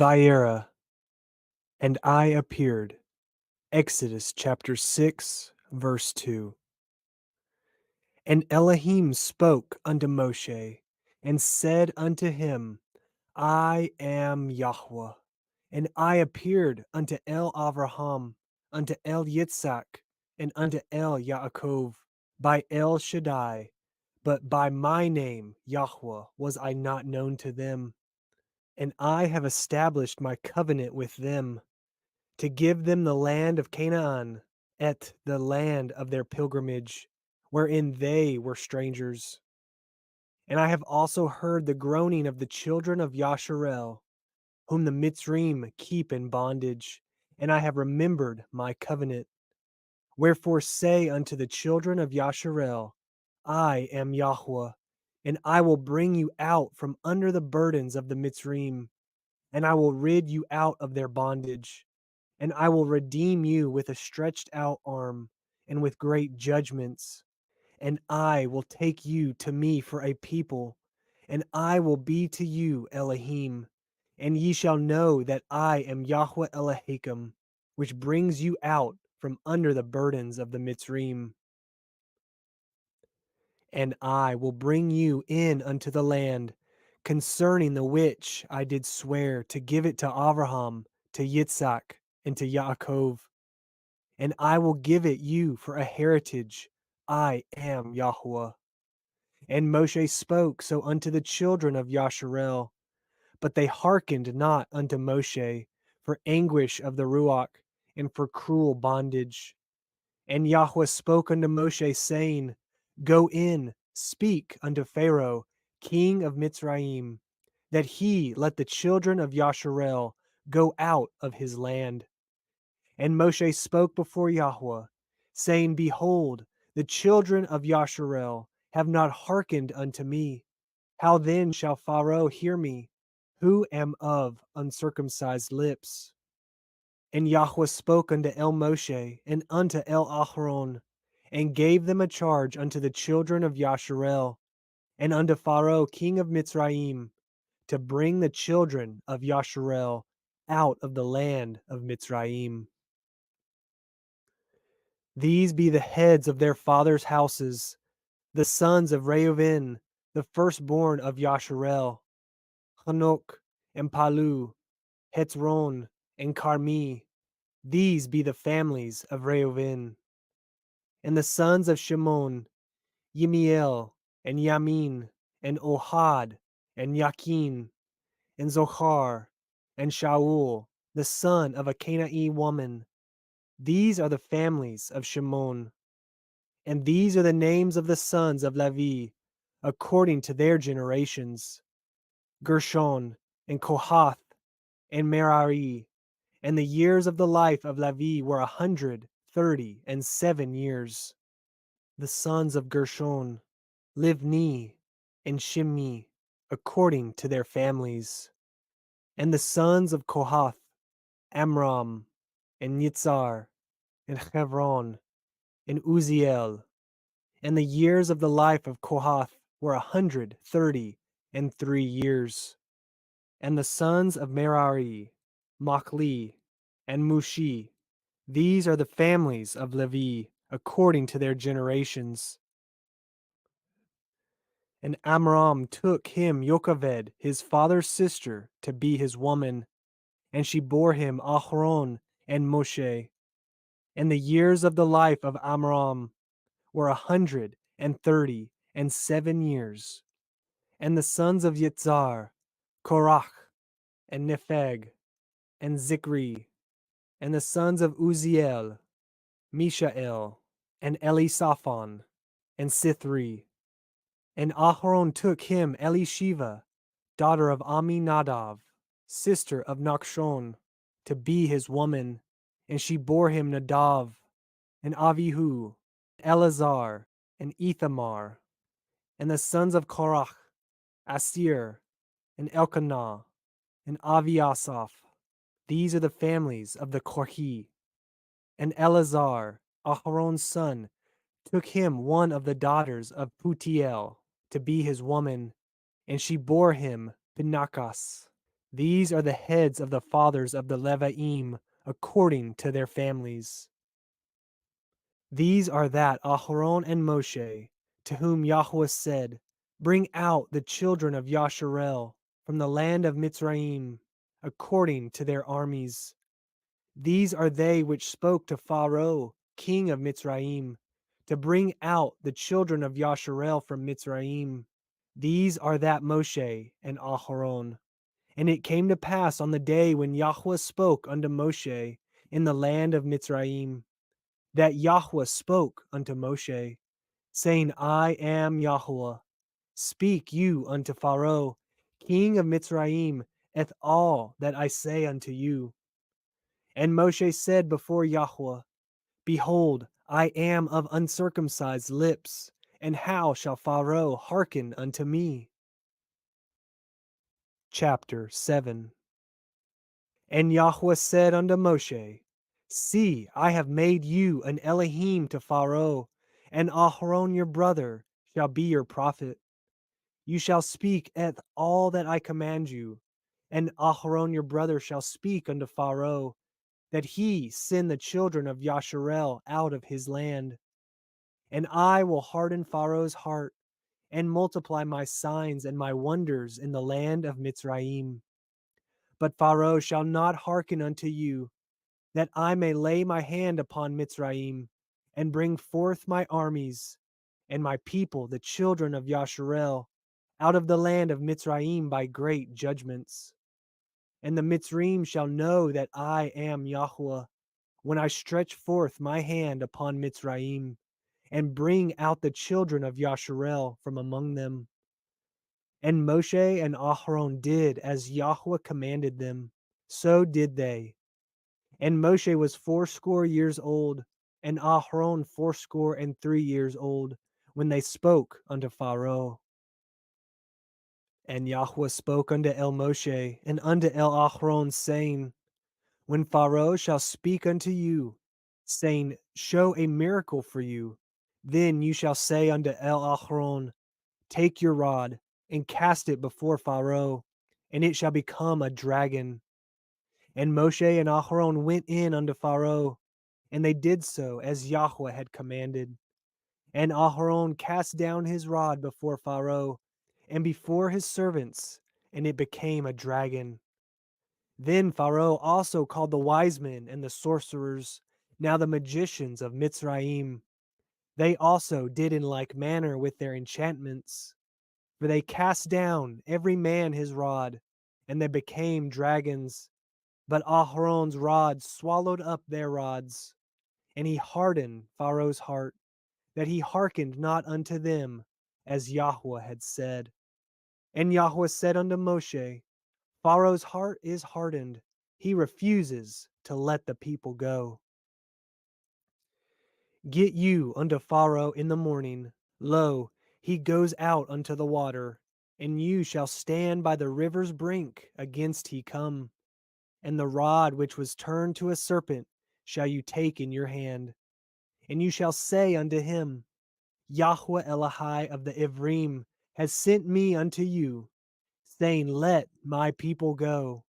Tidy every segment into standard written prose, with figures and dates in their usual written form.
Vyera, and I appeared. Exodus chapter 6, verse 2. And Elohim spoke unto Moshe, and said unto him, I am Yahuah, and I appeared unto El Avraham, unto El Yitzhak, and unto El Yaakov, by El Shaddai, but by my name, Yahuah, was I not known to them. And I have established my covenant with them, to give them the land of Canaan, et the land of their pilgrimage, wherein they were strangers. And I have also heard the groaning of the children of Yasharel, whom the Mitzrayim keep in bondage, and I have remembered my covenant. Wherefore say unto the children of Yasharel, I am Yahuah, and I will bring you out from under the burdens of the Mitzrayim, and I will rid you out of their bondage. And I will redeem you with a stretched out arm and with great judgments. And I will take you to me for a people, and I will be to you Elohim. And ye shall know that I am Yahweh Elohim, which brings you out from under the burdens of the Mitzrayim. And I will bring you in unto the land, concerning the which I did swear to give it to Abraham, to Yitzhak, and to Yaakov. And I will give it you for a heritage. I am Yahuah. And Moshe spoke so unto the children of Yasharel, but they hearkened not unto Moshe, for anguish of the Ruach, and for cruel bondage. And Yahuah spoke unto Moshe, saying, Go in, speak unto Pharaoh, king of Mitzrayim, that he let the children of Yasharel go out of his land. And Moshe spoke before Yahuah, saying, Behold, the children of Yasharel have not hearkened unto me. How then shall Pharaoh hear me, who am of uncircumcised lips? And Yahuah spoke unto El Moshe and unto El Aharon, and gave them a charge unto the children of Yasharel, and unto Pharaoh king of Mitzrayim, to bring the children of Yasharel out of the land of Mitzrayim. These be the heads of their fathers' houses, the sons of Reuven, the firstborn of Yasharel, Hanok, and Palu, Hetzron, and Carmi. These be the families of Reuven. And the sons of Shimon, Yimiel, and Yamin, and Ohad, and Yakin, and Zohar, and Shaul, the son of a Canaanite woman. These are the families of Shimon. And these are the names of the sons of Levi, according to their generations: Gershon, and Kohath, and Merari. And the years of the life of Levi were 137 years. The sons of Gershon, Livni, and Shimei, according to their families. And the sons of Kohath, Amram, and Yitzhar, and Hebron, and Uziel. And the years of the life of Kohath were 133 years. And the sons of Merari, Machli, and Mushi. These are the families of Levi, according to their generations. And Amram took him Yocheved, his father's sister, to be his woman, and she bore him Aharon and Moshe. And the years of the life of Amram were 137 years. And the sons of Yitzhar, Korach, and Nepheg, and Zikri. And the sons of Uziel, Mishael, and Elisaphon, and Sithri. And Aharon took him Elishiva, daughter of Aminadav, sister of Nachshon, to be his woman, and she bore him Nadav, and Avihu, Eleazar, and Ithamar. And the sons of Korach, Asir, and Elkanah, and Aviasaph. These are the families of the Korhi. And Eleazar, Aharon's son, took him one of the daughters of Putiel to be his woman, and she bore him Pinachas. These are the heads of the fathers of the Levaim, according to their families. These are that Aharon and Moshe, to whom Yahuah said, Bring out the children of Yasharel from the land of Mitzrayim, according to their armies. These are they which spoke to Pharaoh, king of Mitzrayim, to bring out the children of Yasharel from Mitzrayim. These are that Moshe and Aharon. And it came to pass on the day when Yahuah spoke unto Moshe in the land of Mitzrayim, that Yahuah spoke unto Moshe, saying, I am Yahuah. Speak you unto Pharaoh, king of Mitzrayim, at all that I say unto you. And Moshe said before Yahuah, Behold, I am of uncircumcised lips, and how shall Pharaoh hearken unto me? Chapter 7. And Yahuah said unto Moshe, See, I have made you an Elohim to Pharaoh, and Aharon your brother shall be your prophet. You shall speak at all that I command you, and Aharon your brother shall speak unto Pharaoh, that he send the children of Yasharel out of his land. And I will harden Pharaoh's heart, and multiply my signs and my wonders in the land of Mitzrayim. But Pharaoh shall not hearken unto you, that I may lay my hand upon Mitzrayim, and bring forth my armies, and my people, the children of Yasharel, out of the land of Mitzrayim by great judgments. And the Mitzrayim shall know that I am Yahuah, when I stretch forth my hand upon Mitzrayim, and bring out the children of Yasharel from among them. And Moshe and Aharon did as Yahuah commanded them, so did they. And Moshe was 80 years old, and Aharon 83 years old, when they spoke unto Pharaoh. And Yahuah spoke unto El Moshe and unto El Aharon, saying, When Pharaoh shall speak unto you, saying, Show a miracle for you, then you shall say unto El Aharon, Take your rod, and cast it before Pharaoh, and it shall become a dragon. And Moshe and Aharon went in unto Pharaoh, and they did so as Yahuah had commanded. And Aharon cast down his rod before Pharaoh, and before his servants, and it became a dragon. Then Pharaoh also called the wise men and the sorcerers, now the magicians of Mitzrayim. They also did in like manner with their enchantments. For they cast down every man his rod, and they became dragons. But Aharon's rod swallowed up their rods, and he hardened Pharaoh's heart, that he hearkened not unto them, as Yahuah had said. And Yahuah said unto Moshe, Pharaoh's heart is hardened, he refuses to let the people go. Get you unto Pharaoh in the morning, lo, he goes out unto the water, and you shall stand by the river's brink against he come. And the rod which was turned to a serpent shall you take in your hand. And you shall say unto him, Yahuah Elohai of the Ivrim has sent me unto you, saying, Let my people go,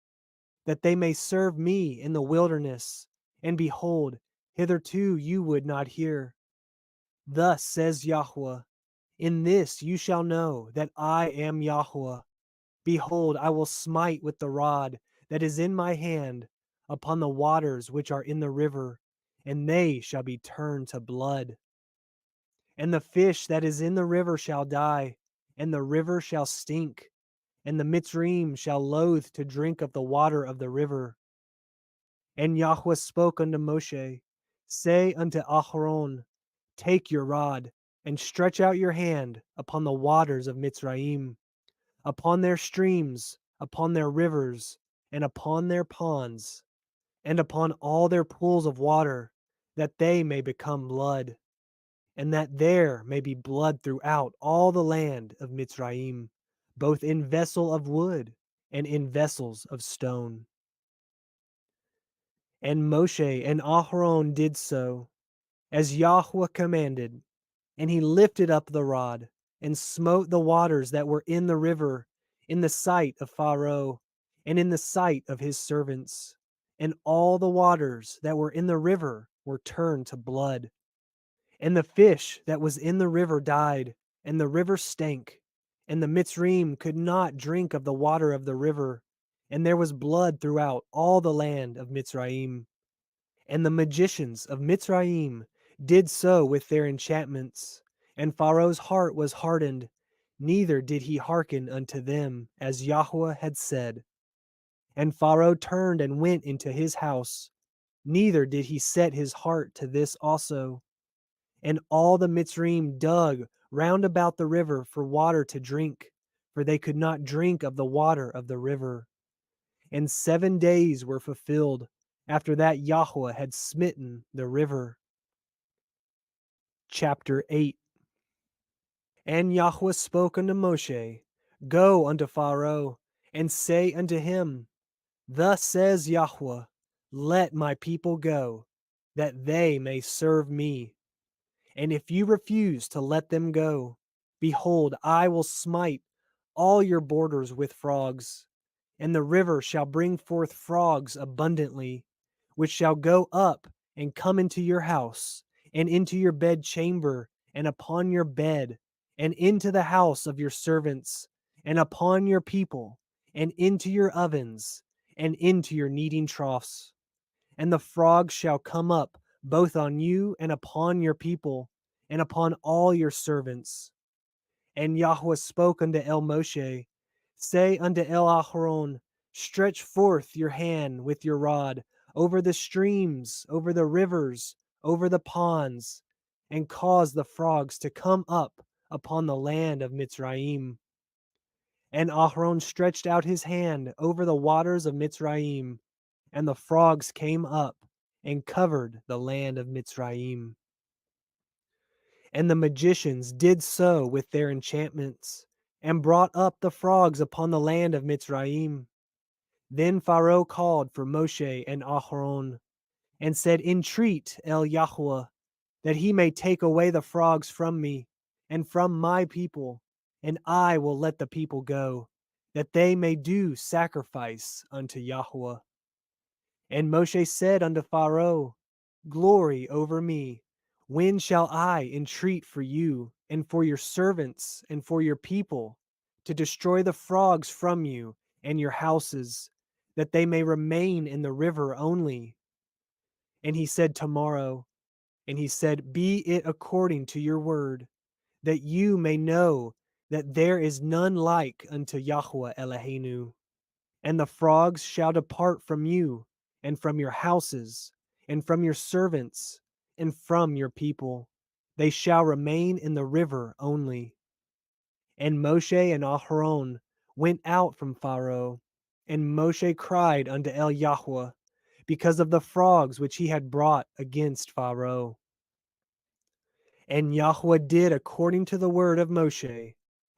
that they may serve me in the wilderness. And behold, hitherto you would not hear. Thus says Yahuah, In this you shall know that I am Yahuah. Behold, I will smite with the rod that is in my hand upon the waters which are in the river, and they shall be turned to blood. And the fish that is in the river shall die, and the river shall stink, and the Mitzrayim shall loathe to drink of the water of the river. And Yahuah spoke unto Moshe, Say unto Aharon, Take your rod, and stretch out your hand upon the waters of Mitzrayim, upon their streams, upon their rivers, and upon their ponds, and upon all their pools of water, that they may become blood, and that there may be blood throughout all the land of Mitzrayim, both in vessel of wood and in vessels of stone. And Moshe and Aharon did so, as Yahuah commanded, and he lifted up the rod, and smote the waters that were in the river, in the sight of Pharaoh, and in the sight of his servants. And all the waters that were in the river were turned to blood. And the fish that was in the river died, and the river stank. And the Mitzrayim could not drink of the water of the river, and there was blood throughout all the land of Mitzrayim. And the magicians of Mitzrayim did so with their enchantments, and Pharaoh's heart was hardened, neither did he hearken unto them, as Yahuah had said. And Pharaoh turned and went into his house, neither did he set his heart to this also. And all the Mitzrayim dug round about the river for water to drink, for they could not drink of the water of the river. And 7 days were fulfilled after that Yahuah had smitten the river. Chapter 8. And Yahuah spoke unto Moshe, Go unto Pharaoh, and say unto him, Thus says Yahuah, Let my people go, that they may serve me. And if you refuse to let them go, behold, I will smite all your borders with frogs, and the river shall bring forth frogs abundantly, which shall go up and come into your house, and into your bedchamber, and upon your bed, and into the house of your servants, and upon your people, and into your ovens, and into your kneading troughs. And the frogs shall come up both on you and upon your people, and upon all your servants. And Yahuah spoke unto El Moshe, Say unto El Aharon, Stretch forth your hand with your rod over the streams, over the rivers, over the ponds, and cause the frogs to come up upon the land of Mitzrayim. And Aharon stretched out his hand over the waters of Mitzrayim, and the frogs came up and covered the land of Mitzrayim. And the magicians did so with their enchantments, and brought up the frogs upon the land of Mitzrayim. Then Pharaoh called for Moshe and Aharon, and said, Entreat El Yahuah, that he may take away the frogs from me, and from my people, and I will let the people go, that they may do sacrifice unto Yahuah. And Moshe said unto Pharaoh, Glory over me. When shall I entreat for you, and for your servants, and for your people, to destroy the frogs from you and your houses, that they may remain in the river only? And he said, Tomorrow. And he said, Be it according to your word, that you may know that there is none like unto Yahuah Eloheinu. And the frogs shall depart from you, and from your houses, and from your servants, and from your people. They shall remain in the river only. And Moshe and Aharon went out from Pharaoh, and Moshe cried unto El Yahuah, because of the frogs which he had brought against Pharaoh. And Yahuah did according to the word of Moshe,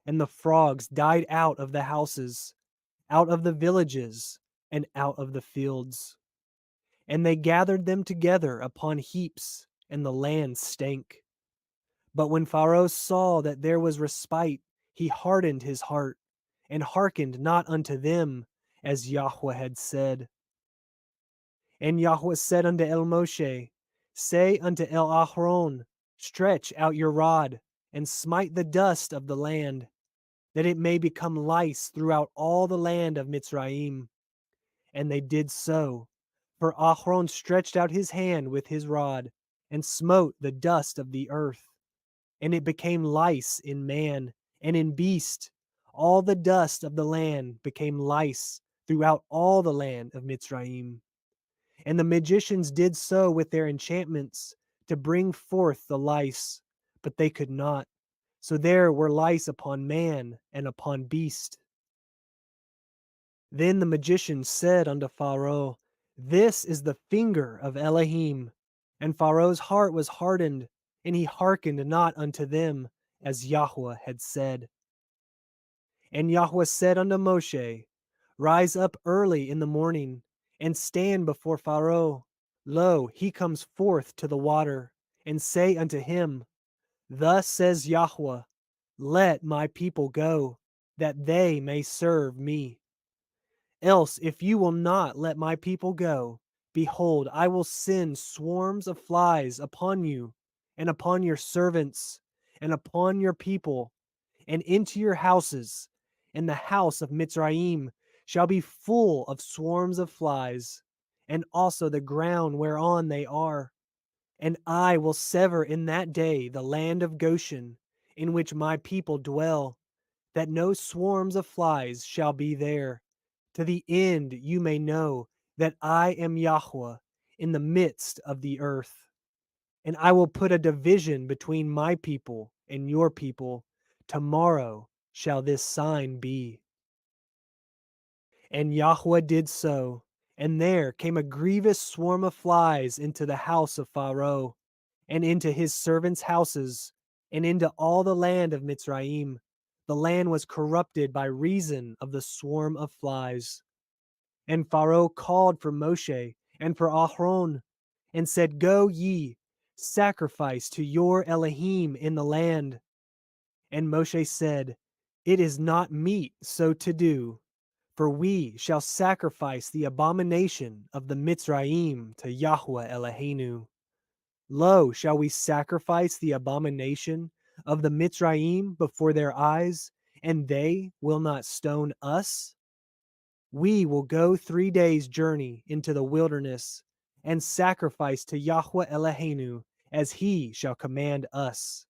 and the frogs died out of the houses, out of the villages, and out of the fields. And they gathered them together upon heaps, and the land stank. But when Pharaoh saw that there was respite, he hardened his heart, and hearkened not unto them, as Yahuah had said. And Yahuah said unto El Moshe, Say unto El Aharon, Stretch out your rod, and smite the dust of the land, that it may become lice throughout all the land of Mitzrayim. And they did so. For Aharon stretched out his hand with his rod, and smote the dust of the earth. And it became lice in man, and in beast. All the dust of the land became lice throughout all the land of Mitzrayim. And the magicians did so with their enchantments, to bring forth the lice, but they could not. So there were lice upon man and upon beast. Then the magicians said unto Pharaoh, This is the finger of Elohim. And Pharaoh's heart was hardened, and he hearkened not unto them, as Yahuah had said. And Yahuah said unto Moshe, Rise up early in the morning, and stand before Pharaoh. Lo, he comes forth to the water, and say unto him, Thus says Yahuah, Let my people go, that they may serve me. Else, if you will not let my people go, behold, I will send swarms of flies upon you, and upon your servants, and upon your people, and into your houses, and the house of Mitzrayim shall be full of swarms of flies, and also the ground whereon they are. And I will sever in that day the land of Goshen, in which my people dwell, that no swarms of flies shall be there, to the end you may know that I am Yahuah in the midst of the earth. And I will put a division between my people and your people. Tomorrow shall this sign be. And Yahuah did so, and there came a grievous swarm of flies into the house of Pharaoh, and into his servants' houses, and into all the land of Mitzrayim. The land was corrupted by reason of the swarm of flies. And Pharaoh called for Moshe and for Aaron, and said, Go ye, sacrifice to your Elohim in the land. And Moshe said, It is not meet so to do, for we shall sacrifice the abomination of the Mitzrayim to Yahuah Eloheinu. Lo, shall we sacrifice the abomination of the Mitzrayim before their eyes, and they will not stone us? We will go 3 days' journey into the wilderness, and sacrifice to Yahuah Eloheinu, as he shall command us.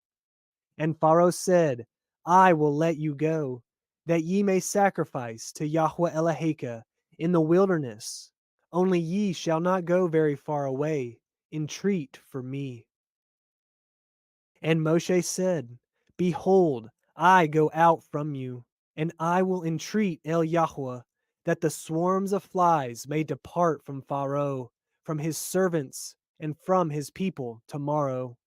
And Pharaoh said, I will let you go, that ye may sacrifice to Yahuah Eloheka in the wilderness. Only ye shall not go very far away. Entreat for me. And Moshe said, Behold, I go out from you, and I will entreat El Yahuah, that the swarms of flies may depart from Pharaoh, from his servants, and from his people tomorrow.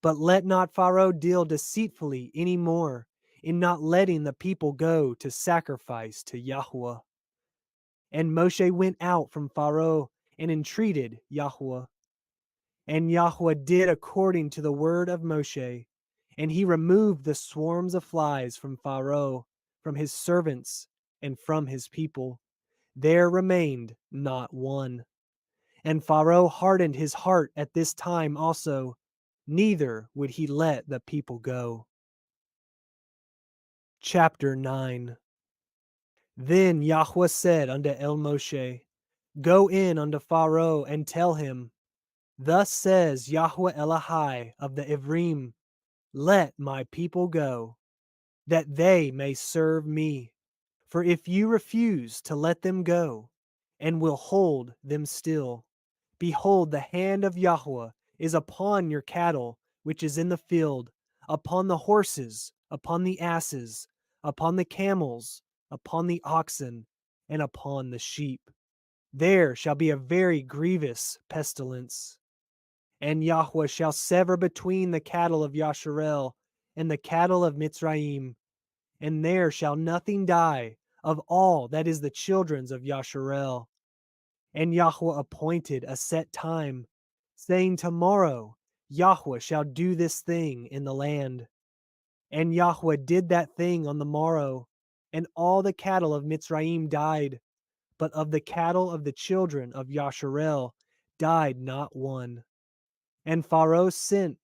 But let not Pharaoh deal deceitfully any more, in not letting the people go to sacrifice to Yahuah. And Moshe went out from Pharaoh, and entreated Yahuah. And Yahuah did according to the word of Moshe, and he removed the swarms of flies from Pharaoh, from his servants, and from his people. There remained not one. And Pharaoh hardened his heart at this time also, neither would he let the people go. Chapter 9. Then Yahuah said unto El Moshe, Go in unto Pharaoh, and tell him, Thus says Yahuah Elohai of the Ivrim, Let my people go, that they may serve me. For if you refuse to let them go, and will hold them still, behold, the hand of Yahuah is upon your cattle, which is in the field, upon the horses, upon the asses, upon the camels, upon the oxen, and upon the sheep. There shall be a very grievous pestilence. And Yahuah shall sever between the cattle of Yasharel and the cattle of Mitzrayim, and there shall nothing die of all that is the children's of Yasharel. And Yahuah appointed a set time, saying, Tomorrow Yahuah shall do this thing in the land. And Yahuah did that thing on the morrow, and all the cattle of Mitzrayim died, but of the cattle of the children of Yasharel died not one. And Pharaoh sent,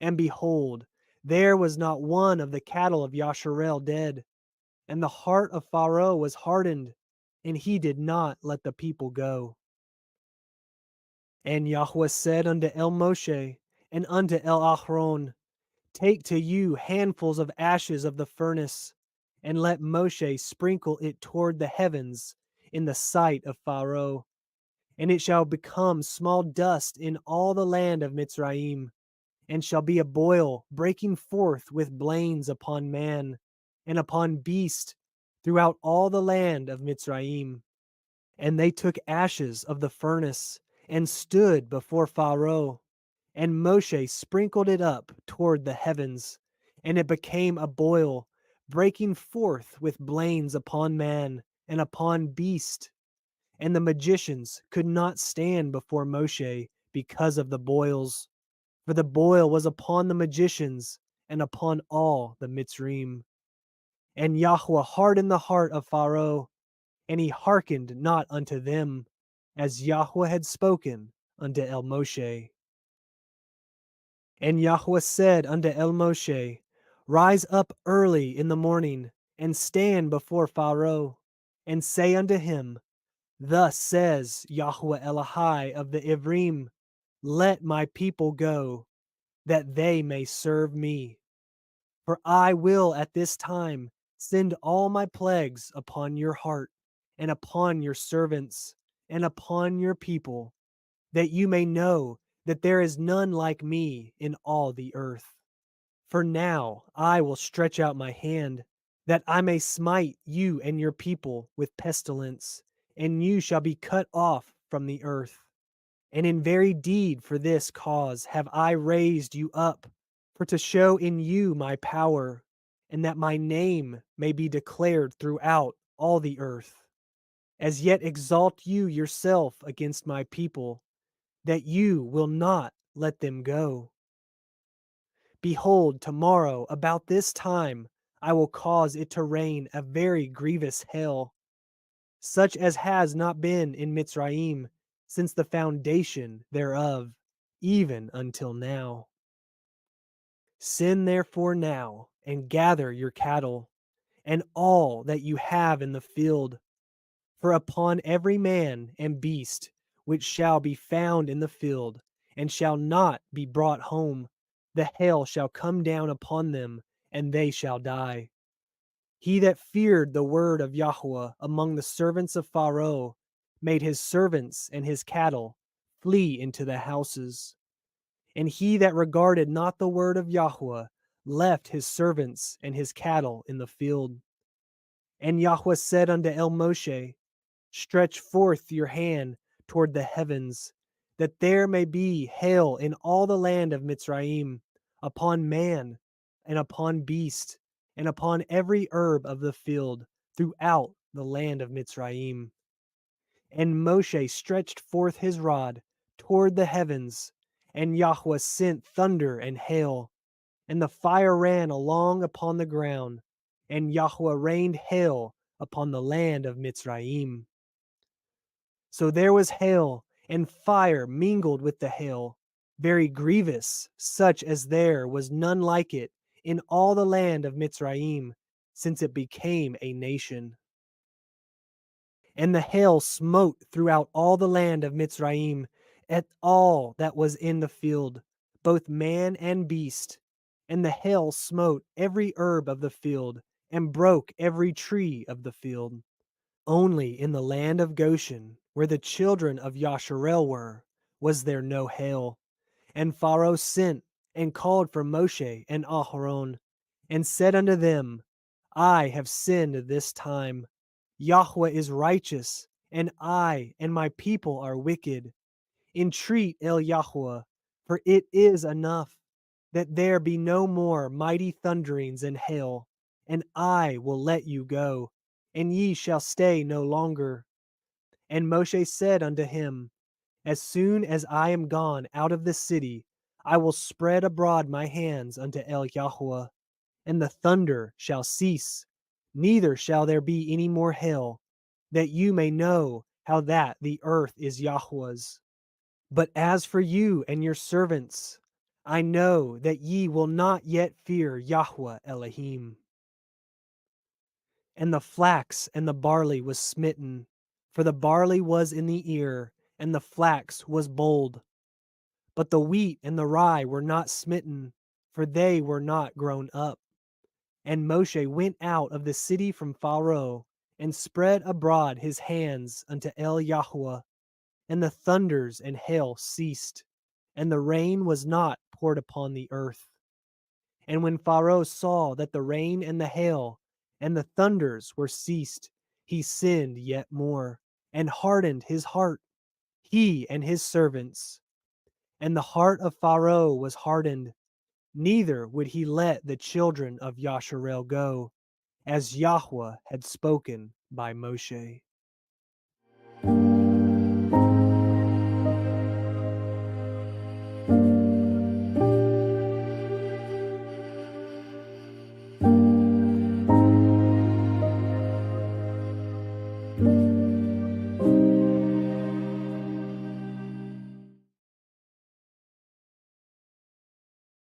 and behold, there was not one of the cattle of Yasharel dead. And the heart of Pharaoh was hardened, and he did not let the people go. And Yahuah said unto El Moshe and unto El Aaron, Take to you handfuls of ashes of the furnace, and let Moshe sprinkle it toward the heavens in the sight of Pharaoh. And it shall become small dust in all the land of Mitzrayim, and shall be a boil breaking forth with blains upon man, and upon beast, throughout all the land of Mitzrayim. And they took ashes of the furnace, and stood before Pharaoh. And Moshe sprinkled it up toward the heavens, and it became a boil, breaking forth with blains upon man, and upon beast. And the magicians could not stand before Moshe because of the boils, for the boil was upon the magicians, and upon all the Mitzrayim. And Yahuah hardened the heart of Pharaoh, and he hearkened not unto them, as Yahuah had spoken unto El Moshe. And Yahuah said unto El Moshe, Rise up early in the morning, and stand before Pharaoh, and say unto him, Thus says Yahuah Elohai of the Ivrim, Let my people go, that they may serve me. For I will at this time send all my plagues upon your heart, and upon your servants, and upon your people, that you may know that there is none like me in all the earth. For now I will stretch out my hand, that I may smite you and your people with pestilence, and you shall be cut off from the earth. And in very deed for this cause have I raised you up, for to show in you my power, and that my name may be declared throughout all the earth. As yet exalt you yourself against my people, that you will not let them go. Behold, tomorrow about this time I will cause it to rain a very grievous hail, such as has not been in Mitzrayim since the foundation thereof, even until now. Send therefore now, and gather your cattle, and all that you have in the field, for upon every man and beast which shall be found in the field, and shall not be brought home, the hail shall come down upon them, and they shall die. He that feared the word of Yahuah among the servants of Pharaoh made his servants and his cattle flee into the houses. And he that regarded not the word of Yahuah left his servants and his cattle in the field. And Yahuah said unto El Moshe, Stretch forth your hand toward the heavens, that there may be hail in all the land of Mitzrayim, upon man, and upon beast, and upon every herb of the field, throughout the land of Mitzrayim. And Moshe stretched forth his rod toward the heavens, and Yahuah sent thunder and hail, and the fire ran along upon the ground, and Yahuah rained hail upon the land of Mitzrayim. So there was hail, and fire mingled with the hail, very grievous, such as there was none like it in all the land of Mitzrayim, since it became a nation. And the hail smote throughout all the land of Mitzrayim, at all that was in the field, both man and beast. And the hail smote every herb of the field, and broke every tree of the field. Only in the land of Goshen, where the children of Yasharel were, was there no hail. And Pharaoh sent and called for Moshe and Aharon, and said unto them, I have sinned this time. Yahuah is righteous, and I and my people are wicked. Entreat El Yahuah, for it is enough, that there be no more mighty thunderings and hail, and I will let you go, and ye shall stay no longer. And Moshe said unto him, As soon as I am gone out of the city, I will spread abroad my hands unto El Yahuah, and the thunder shall cease, neither shall there be any more hail, that you may know how that the earth is Yahuah's. But as for you and your servants, I know that ye will not yet fear Yahuah Elohim. And the flax and the barley was smitten, for the barley was in the ear, and the flax was bold. But the wheat and the rye were not smitten, for they were not grown up. And Moshe went out of the city from Pharaoh, and spread abroad his hands unto El Yahuah, and the thunders and hail ceased, and the rain was not poured upon the earth. And when Pharaoh saw that the rain and the hail and the thunders were ceased, he sinned yet more, and hardened his heart, he and his servants. And the heart of Pharaoh was hardened, neither would he let the children of Yasharel go, as Yahuah had spoken by Moshe.